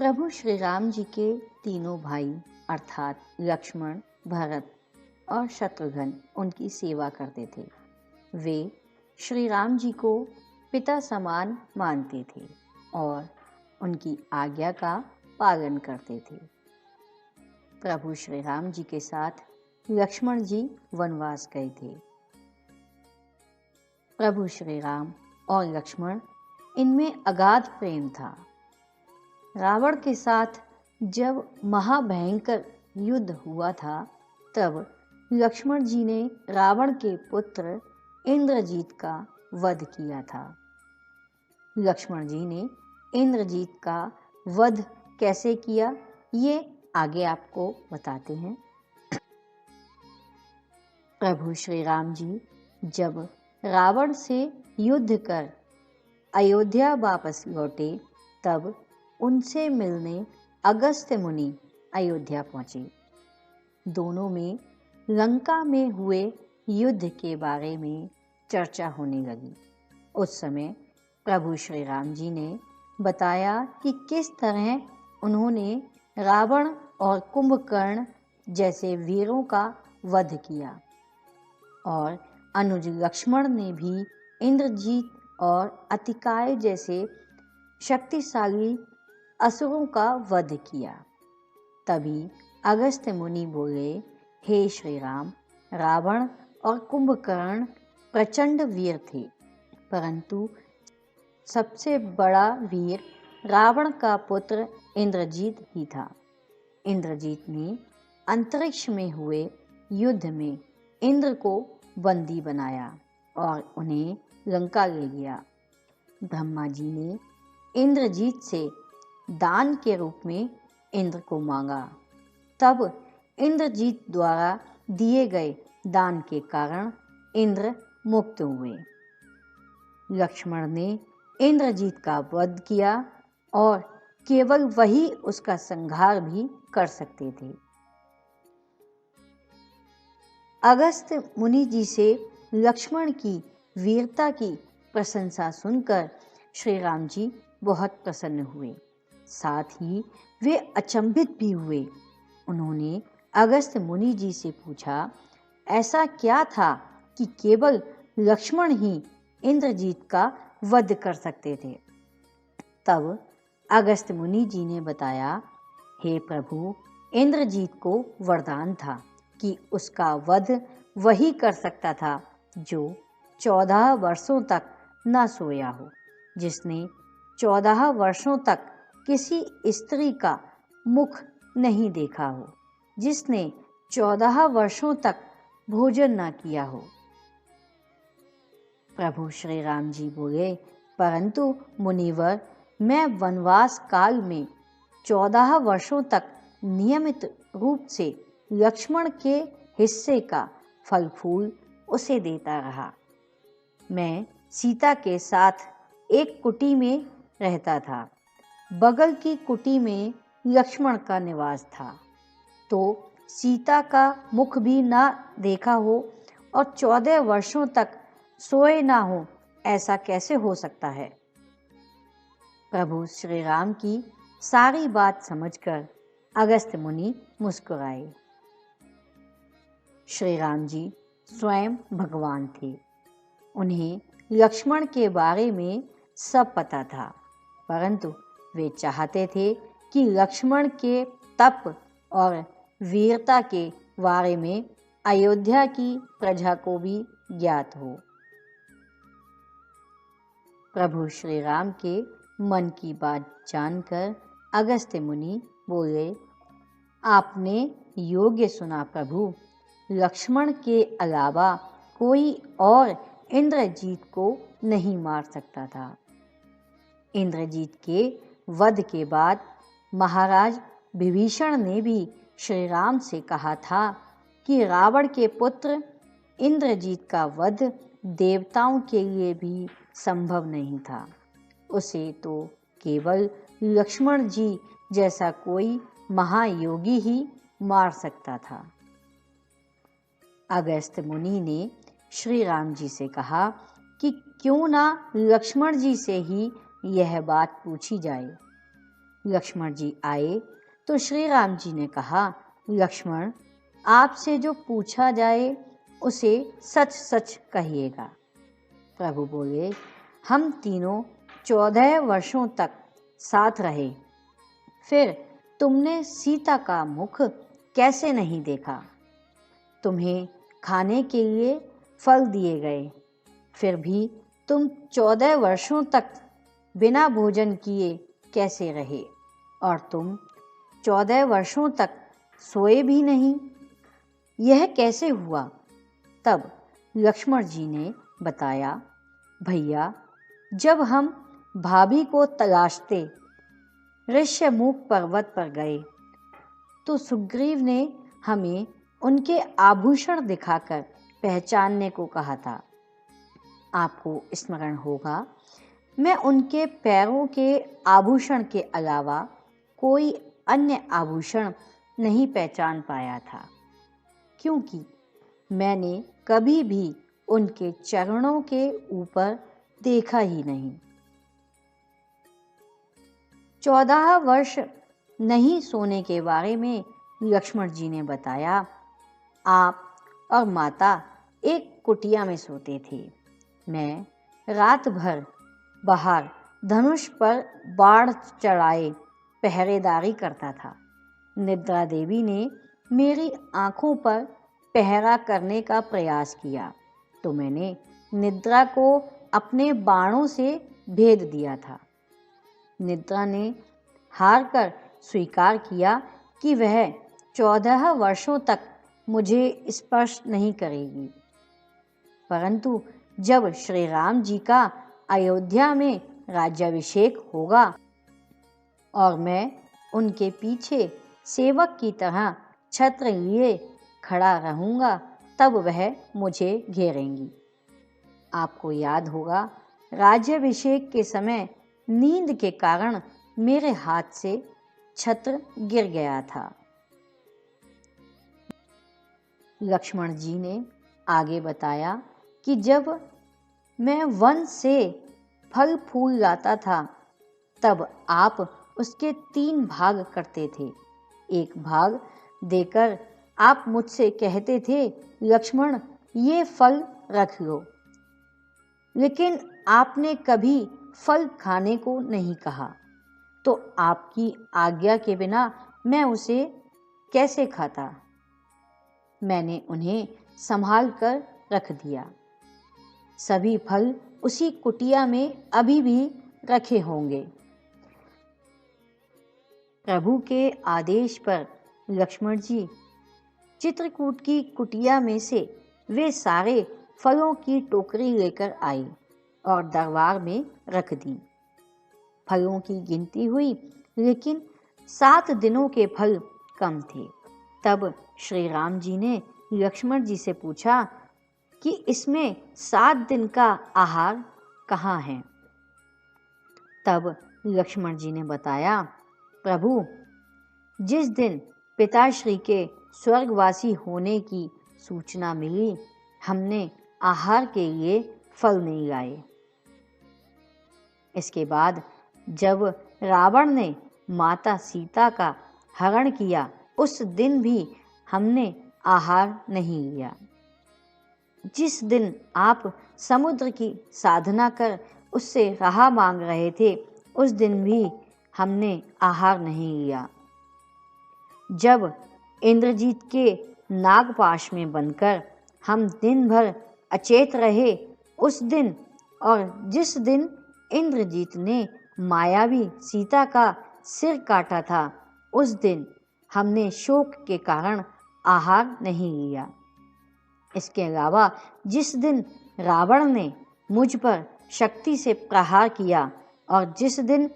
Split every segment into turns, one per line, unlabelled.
प्रभु श्री राम जी के तीनों भाई अर्थात लक्ष्मण, भरत और शत्रुघ्न उनकी सेवा करते थे। वे श्री राम जी को पिता समान मानते थे और उनकी आज्ञा का पालन करते थे। प्रभु श्री राम जी के साथ लक्ष्मण जी वनवास गए थे। प्रभु श्री राम और लक्ष्मण इनमें अगाध प्रेम था। रावण के साथ जब महाभयंकर युद्ध हुआ था तब लक्ष्मण जी ने रावण के पुत्र इंद्रजीत का वध किया था। लक्ष्मण जी ने इंद्रजीत का वध कैसे किया ये आगे आपको बताते हैं। प्रभु श्री राम जी जब रावण से युद्ध कर अयोध्या वापस लौटे तब उनसे मिलने अगस्त्य मुनि अयोध्या पहुंचे। दोनों में लंका में हुए युद्ध के बारे में चर्चा होने लगी। उस समय प्रभु श्री राम जी ने बताया कि किस तरह उन्होंने रावण और कुंभकर्ण जैसे वीरों का वध किया और अनुज लक्ष्मण ने भी इंद्रजीत और अतिकाय जैसे शक्तिशाली असुरों का वध किया। तभी अगस्त्य मुनि बोले, हे श्री राम, रावण और कुंभकर्ण प्रचंड वीर थे, परंतु सबसे बड़ा वीर रावण का पुत्र इंद्रजीत ही था। इंद्रजीत ने अंतरिक्ष में हुए युद्ध में इंद्र को बंदी बनाया और उन्हें लंका ले गया। ब्रह्मा जी ने इंद्रजीत से दान के रूप में इंद्र को मांगा। तब इंद्रजीत द्वारा दिए गए दान के कारण इंद्र मुक्त हुए। लक्ष्मण ने इंद्रजीत का वध किया और केवल वही उसका संहार भी कर सकते थे। अगस्त्य मुनि जी से लक्ष्मण की वीरता की प्रशंसा सुनकर श्री राम जी बहुत प्रसन्न हुए। साथ ही वे अचंभित भी हुए। उन्होंने अगस्त्य मुनि जी से पूछा, ऐसा क्या था कि केवल लक्ष्मण ही इंद्रजीत का वध कर सकते थे? तब अगस्त्य मुनि जी ने बताया, हे प्रभु, इंद्रजीत को वरदान था कि उसका वध वही कर सकता था जो 14 वर्षों तक न सोया हो, जिसने 14 वर्षों तक किसी स्त्री का मुख नहीं देखा हो, जिसने 14 वर्षों तक भोजन न किया हो। प्रभु श्री राम जी बोले, परंतु मुनिवर, मैं वनवास काल में 14 वर्षों तक नियमित रूप से लक्ष्मण के हिस्से का फल फूल उसे देता रहा। मैं सीता के साथ एक कुटी में रहता था। बगल की कुटी में लक्ष्मण का निवास था। तो सीता का मुख भी ना देखा हो और 14 वर्षों तक सोए ना हो, ऐसा कैसे हो सकता है? प्रभु श्री राम की सारी बात समझकर अगस्त्य मुनि मुस्कुराए। श्री राम जी स्वयं भगवान थे। उन्हें लक्ष्मण के बारे में सब पता था, परंतु वे चाहते थे कि लक्ष्मण के तप और वीरता के बारे में अयोध्या की प्रजा को भी ज्ञात हो। प्रभु श्री राम के मन की बात जानकर अगस्त्य मुनि बोले, आपने योग्य सुना प्रभु। लक्ष्मण के अलावा कोई और इंद्रजीत को नहीं मार सकता था। इंद्रजीत के वध के बाद महाराज विभीषण ने भी श्री राम से कहा था कि रावण के पुत्र इंद्रजीत का वध देवताओं के लिए भी संभव नहीं था। उसे तो केवल लक्ष्मण जी जैसा कोई महायोगी ही मार सकता था। अगस्त्य मुनि ने श्री राम जी से कहा कि क्यों ना लक्ष्मण जी से ही यह बात पूछी जाए। लक्ष्मण जी आए तो श्री राम जी ने कहा, लक्ष्मण, आपसे जो पूछा जाए उसे सच सच कहिएगा। प्रभु बोले, हम तीनों 14 वर्षों तक साथ रहे, फिर तुमने सीता का मुख कैसे नहीं देखा? तुम्हें खाने के लिए फल दिए गए, फिर भी तुम 14 वर्षों तक बिना भोजन किए कैसे रहे? और तुम 14 वर्षों तक सोए भी नहीं, यह कैसे हुआ? तब लक्ष्मण जी ने बताया, भैया, जब हम भाभी को तलाशते ऋष्यमुख पर्वत पर गए तो सुग्रीव ने हमें उनके आभूषण दिखाकर पहचानने को कहा था। आपको स्मरण होगा, मैं उनके पैरों के आभूषण के अलावा कोई अन्य आभूषण नहीं पहचान पाया था, क्योंकि मैंने कभी भी उनके चरणों के ऊपर देखा ही नहीं। 14 वर्ष नहीं सोने के बारे में लक्ष्मण जी ने बताया, आप और माता एक कुटिया में सोते थे। मैं रात भर बाहर धनुष पर बाढ़ चढ़ाए पहरेदारी करता था। निद्रा देवी ने मेरी आंखों पर पहरा करने का प्रयास किया तो मैंने निद्रा को अपने बाणों से भेद दिया था। निद्रा ने हार कर स्वीकार किया कि वह 14 वर्षों तक मुझे स्पर्श नहीं करेगी, परंतु जब श्री राम जी का अयोध्या में राज्याभिषेक होगा और मैं उनके पीछे सेवक की तरह छत्र लिए खड़ा रहूंगा, तब वह मुझे घेरेंगी। आपको याद होगा, राज्याभिषेक के समय नींद के कारण मेरे हाथ से छत्र गिर गया था। लक्ष्मण जी ने आगे बताया कि जब मैं वन से फल फूल लाता था तब आप उसके 3 भाग करते थे। एक भाग देकर आप मुझसे कहते थे, लक्ष्मण, ये फल रख लो, लेकिन आपने कभी फल खाने को नहीं कहा, तो आपकी आज्ञा के बिना मैं उसे कैसे खाता? मैंने उन्हें संभाल कर रख दिया। सभी फल उसी कुटिया में अभी भी रखे होंगे। प्रभु के आदेश पर लक्ष्मण जी चित्रकूट की कुटिया में से वे सारे फलों की टोकरी लेकर आए और दरबार में रख दी। फलों की गिनती हुई, लेकिन 7 दिनों के फल कम थे। तब श्री राम जी ने लक्ष्मण जी से पूछा कि इसमें 7 दिन का आहार कहाँ है? तब लक्ष्मण जी ने बताया, प्रभु, जिस दिन पिताश्री के स्वर्गवासी होने की सूचना मिली, हमने आहार के लिए फल नहीं लाए। इसके बाद जब रावण ने माता सीता का हरण किया, उस दिन भी हमने आहार नहीं लिया। जिस दिन आप समुद्र की साधना कर उससे राह मांग रहे थे, उस दिन भी हमने आहार नहीं लिया। जब इंद्रजीत के नागपाश में बंधकर हम दिन भर अचेत रहे, उस दिन, और जिस दिन इंद्रजीत ने मायावी सीता का सिर काटा था, उस दिन हमने शोक के कारण आहार नहीं लिया। इसके अलावा जिस दिन रावण ने मुझ पर शक्ति से प्रहार किया और जिस दिन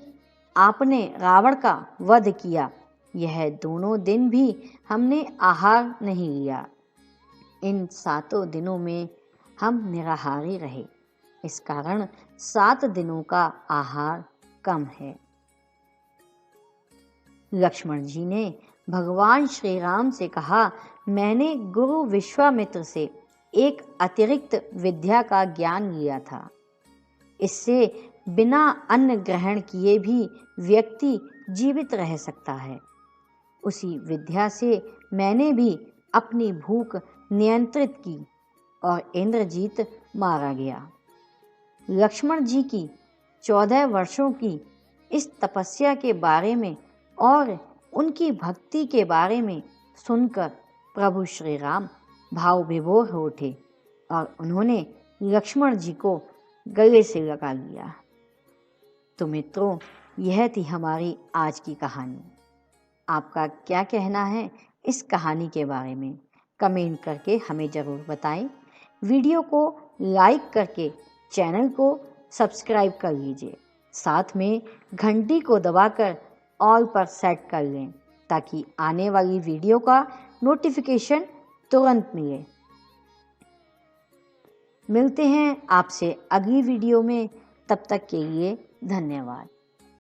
आपने रावण का वध किया, यह दोनों दिन भी हमने आहार नहीं लिया। इन 7 दिनों में हम निराहारी रहे, इस कारण 7 दिनों का आहार कम है। लक्ष्मण जी ने भगवान श्री राम से कहा, मैंने गुरु विश्वामित्र से एक अतिरिक्त विद्या का ज्ञान लिया था। इससे बिना अन्न ग्रहण किए भी व्यक्ति जीवित रह सकता है। उसी विद्या से मैंने भी अपनी भूख नियंत्रित की और इंद्रजीत मारा गया। लक्ष्मण जी की 14 वर्षों की इस तपस्या के बारे में और उनकी भक्ति के बारे में सुनकर प्रभु श्री राम भाव विभोर हो उठे और उन्होंने लक्ष्मण जी को गले से लगा लिया। तो मित्रों, यह थी हमारी आज की कहानी। आपका क्या कहना है इस कहानी के बारे में? कमेंट करके हमें ज़रूर बताएं। वीडियो को लाइक करके चैनल को सब्सक्राइब कर लीजिए। साथ में घंटी को दबाकर ऑल पर सेट कर लें ताकि आने वाली वीडियो का नोटिफिकेशन तुरंत मिले। मिलते हैं आपसे अगली वीडियो में, तब तक के लिए धन्यवाद।